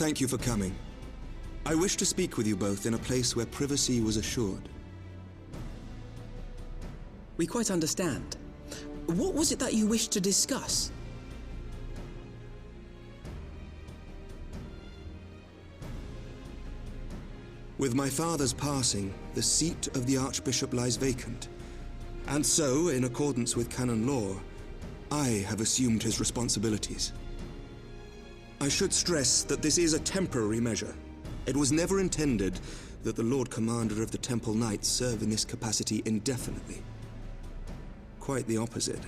Thank you for coming. I wish to speak with you both in a place where privacy was assured. We quite understand. What was it that you wished to discuss? With my father's passing, the seat of the Archbishop lies vacant. And so, in accordance with canon law, I have assumed his responsibilities. I should stress that this is a temporary measure. It was never intended that the Lord Commander of the Temple Knights serve in this capacity indefinitely. Quite the opposite.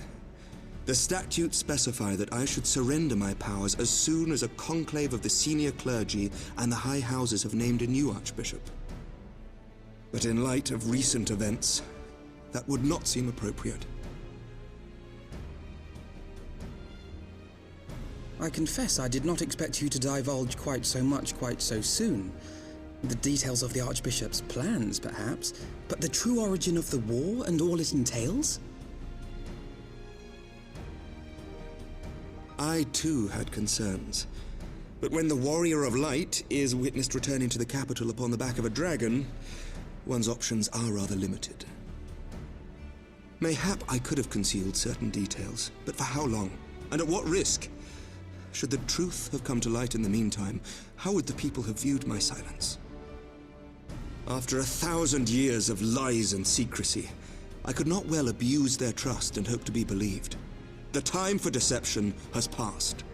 The statutes specify that I should surrender my powers as soon as a conclave of the senior clergy and the high houses have named a new archbishop. But in light of recent events, that would not seem appropriate. I confess I did not expect you to divulge quite so much quite so soon. The details of the Archbishop's plans, perhaps, but the true origin of the war and all it entails? I too had concerns. But when the Warrior of Light is witnessed returning to the capital upon the back of a dragon, one's options are rather limited. Mayhap I could have concealed certain details, but for how long? And at what risk? Should the truth have come to light in the meantime, how would the people have viewed my silence? After 1,000 years of lies and secrecy, I could not well abuse their trust and hope to be believed. The time for deception has passed.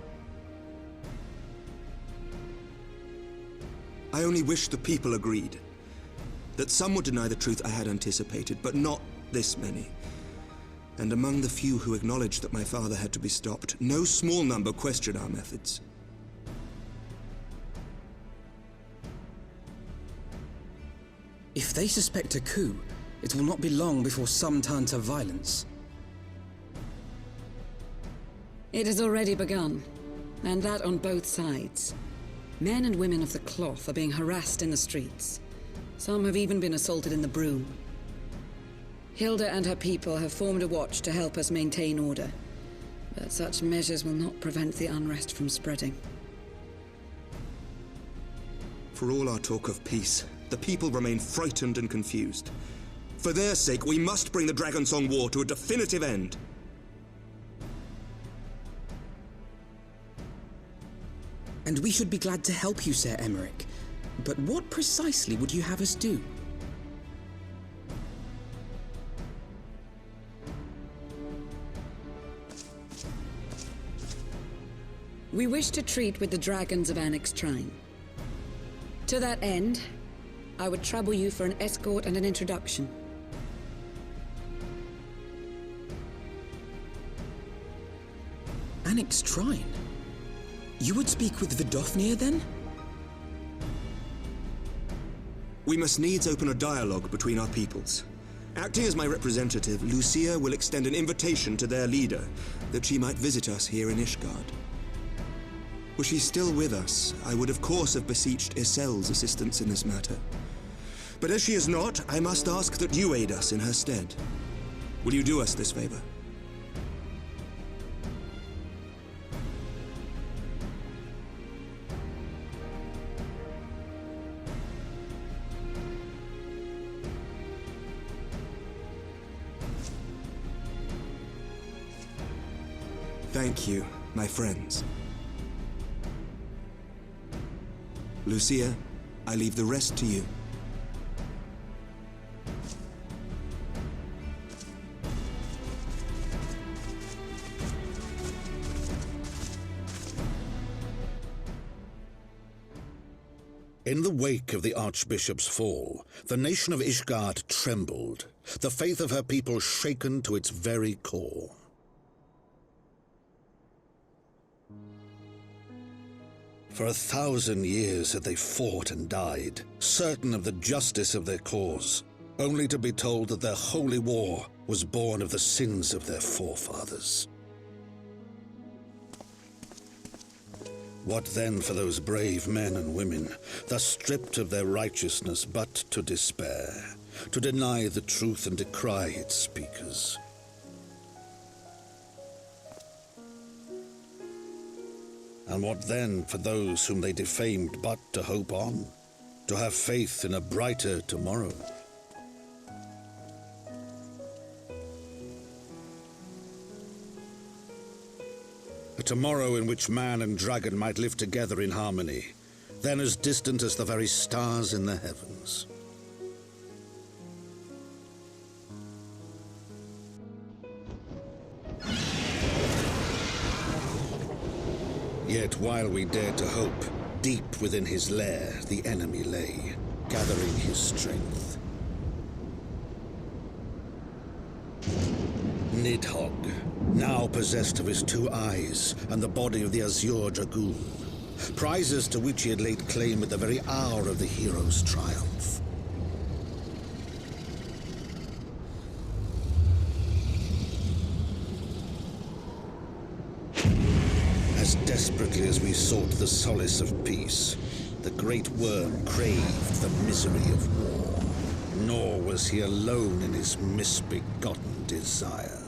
I only wish the people agreed. That some would deny the truth I had anticipated, but not this many. And among the few who acknowledged that my father had to be stopped, no small number questioned our methods. If they suspect a coup, it will not be long before some turn to violence. It has already begun, and that on both sides. Men and women of the cloth are being harassed in the streets. Some have even been assaulted in the broom. Hilda and her people have formed a watch to help us maintain order, but such measures will not prevent the unrest from spreading. For all our talk of peace, the people remain frightened and confused. For their sake, we must bring the Dragonsong War to a definitive end. And we should be glad to help you, Sir Emmerich. But what precisely would you have us do? We wish to treat with the dragons of Annex Shrine. To that end, I would trouble you for an escort and an introduction. Annex Shrine? You would speak with Vidofnir then? We must needs open a dialogue between our peoples. Acting as my representative, Lucia will extend an invitation to their leader, that she might visit us here in Ishgard. Were she still with us, I would of course have beseeched Isel's assistance in this matter. But as she is not, I must ask that you aid us in her stead. Will you do us this favor? Thank you, my friends. Lucia, I leave the rest to you. In the wake of the Archbishop's fall, the nation of Ishgard trembled, the faith of her people shaken to its very core. For 1,000 years had they fought and died, certain of the justice of their cause, only to be told that their holy war was born of the sins of their forefathers. What then for those brave men and women, thus stripped of their righteousness but to despair, to deny the truth and decry its speakers? And what then for those whom they defamed but to hope on, to have faith in a brighter tomorrow? A tomorrow in which man and dragon might live together in harmony, then as distant as the very stars in the heavens. Yet while we dared to hope, deep within his lair the enemy lay, gathering his strength. Nidhogg, now possessed of his 2 eyes and the body of the Azure Dragoon, prizes to which he had laid claim at the very hour of the hero's triumph. As desperately as we sought the solace of peace, the great worm craved the misery of war. Nor was he alone in his misbegotten desire.